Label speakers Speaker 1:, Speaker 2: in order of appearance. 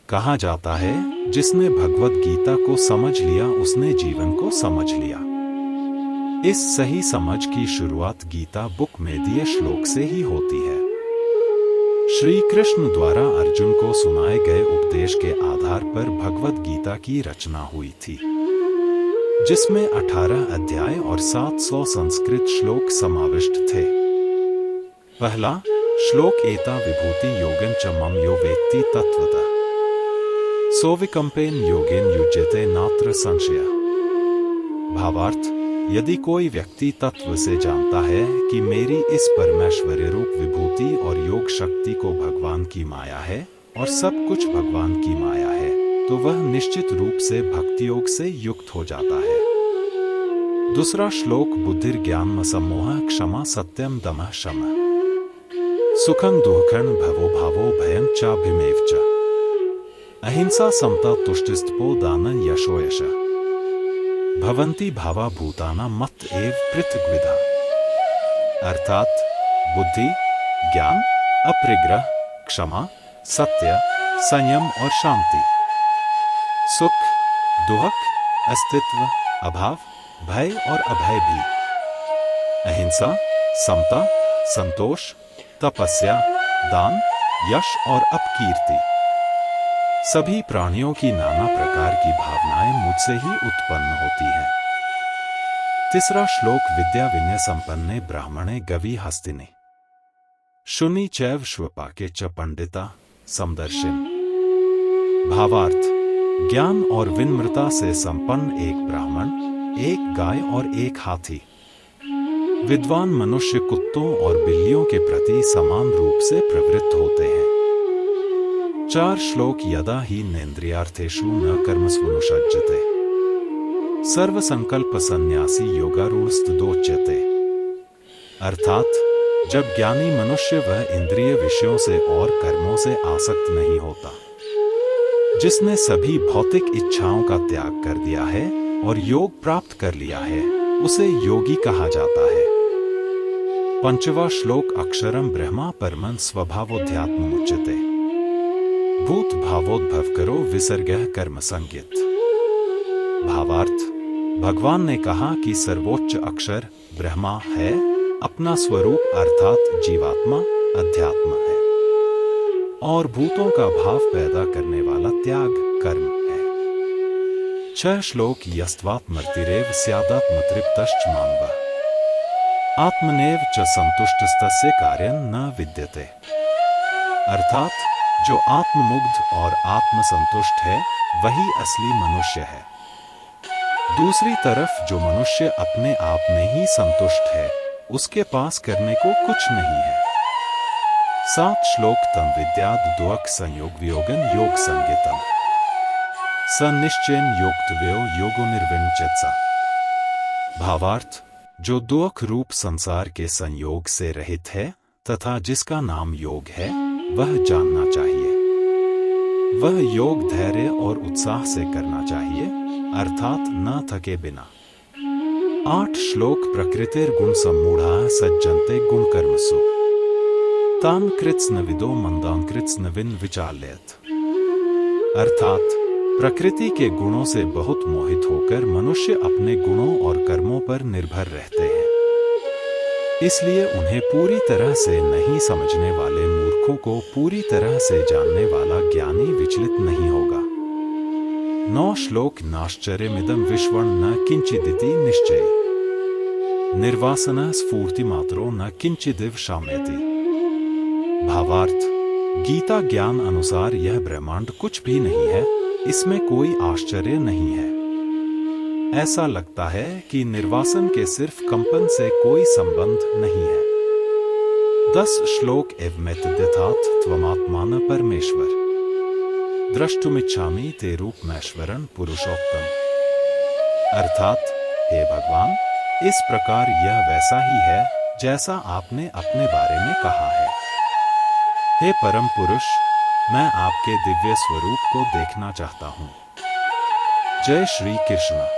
Speaker 1: कहा जाता है, जिसने भगवत गीता को समझ लिया उसने जीवन को समझ लिया। इस सही समझ की शुरुआत गीता बुक में दिए श्लोक से ही होती है। श्री कृष्ण द्वारा अर्जुन को सुनाए गए उपदेश के आधार पर भगवत गीता की रचना हुई थी, जिसमें 18 अध्याय और 700 संस्कृत श्लोक समाविष्ट थे। पहला श्लोक एता विभूति योगेन च मम यो वेत्ति तत्वतः सोविकंपेन योगेन युज्यते नात्र संशय। भावार्थ, यदि कोई व्यक्ति तत्व से जानता है कि मेरी इस परमेश्वरीय रूप विभूति और योग शक्ति को भगवान की माया है और सब कुछ भगवान की माया है, तो वह निश्चित रूप से भक्ति योग से युक्त हो जाता है। दूसरा श्लोक बुद्धिर्ज्ञानम सम्मोह क्षमा सत्यम दमः शमः सुखं दुःखं भवो भावो भयं चाभिमेव च अहिंसा समता तुष्टिस्तपो दानं यशो यशः भवन्ति भावा भूतानां मत एव पृथग्विधा। अर्थात बुद्धि, ज्ञान, अपरिग्रह, क्षमा, सत्य, संयम और शांति, सुख, दुख, अस्तित्व, अभाव, भय और अभय भी, अहिंसा, समता, संतोष, तपस्या, दान, यश और अपकीर्ति। सभी प्राणियों की नाना प्रकार की भावनाएं मुझसे ही उत्पन्न होती हैं। तीसरा श्लोक विद्या विनय संपन्ने ब्राह्मणे गवि हस्तिने शुनि चैव श्वपाके च पंडिता समदर्शिन। भावार्थ, ज्ञान और विनम्रता से संपन्न एक ब्राह्मण, एक गाय और एक हाथी। विद्वान मनुष्य कुत्तों और बिल्लियों के प्रति समान रूप से प्रवृत्त होते हैं। 4 श्लोक यदा ही नेन्द्रियार्थेषु न कर्मस्वनुषज्जते सर्वसंकल्प सन्यासी योगारूढ़स्तुदोच्यते। अर्थात, जब ज्ञानी मनुष्य वह इंद्रिय विषयों से और कर्मों से आसक्त नहीं होता, जिसने सभी भौतिक इच्छाओं का त्याग कर दिया है और योग प्राप्त कर लिया है, उसे योगी कहा जाता है। 5वां श्लोक अक्षरम ब्रह्मा परमं स्वभावोध्यात्ममुच्यते भूत भावोद्भव करो विसर्गः कर्म संज्ञित। भावार्थ, भगवान ने कहा कि सर्वोच्च अक्षर ब्रह्मा है, अपना स्वरूप अर्थात जीवात्मा अध्यात्म है, और भूतों का भाव पैदा करने वाला त्याग कर्म है। 6 श्लोक यस्त्वात्मर्तिरेव स्यादात्मतृप्तश्च मानवः आत्मनेव च संतुष्टस्तस्य कार्यं न विद्यते। अर्थात, जो आत्ममुग्ध और आत्मसंतुष्ट है वही असली मनुष्य है। दूसरी तरफ जो मनुष्य अपने आप में ही संतुष्ट है, उसके पास करने को कुछ नहीं है। 7 श्लोक तम विद्याद् द्वक संयोग वियोगन योग संज्ञितम स निश्चयन योक्तव्यो योगो निर्विण्यचेतसा। भावार्थ, जो दुख रूप संसार के संयोग से रहित है तथा जिसका नाम योग है, वह जानना चाहिए। वह योग धैर्य और उत्साह से करना चाहिए, अर्थात न थके बिना। 8 श्लोक प्रकृतिर्गुण सम्मूढ़ाः सज्जन्ते गुण कर्मसु तान् कृत्स्न विदो मंदान् कृत्स्न विन विचाल्यत। अर्थात, प्रकृति के गुणों से बहुत मोहित होकर मनुष्य अपने गुणों और कर्मों पर निर्भर रहते हैं, इसलिए उन्हें पूरी तरह से नहीं समझने वाले मूर्खों को पूरी तरह से जानने वाला ज्ञानी विचलित नहीं होगा। 9 श्लोक नाश्चर्यमिदं विश्वं न किंचिदिति निश्चयी निर्वासनः स्फूर्तिमात्रो न किंचिदिव शाम्यति। भावार्थ, गीता ज्ञान अनुसार यह ब्रह्मांड कुछ भी नहीं है, इसमें कोई आश्चर्य नहीं है। ऐसा लगता है कि निर्वासन के सिर्फ कंपन से कोई संबंध नहीं है। 10 श्लोक एवमेतद्यथात् त्वमात्मान परमेश्वर द्रष्टुमिच्छामि ते रूपमेश्वरं पुरुषोत्तम। अर्थात, हे भगवान, इस प्रकार यह वैसा ही है जैसा आपने अपने बारे में कहा है। हे परम पुरुष, मैं आपके दिव्य स्वरूप को देखना चाहता हूँ। जय श्री कृष्ण।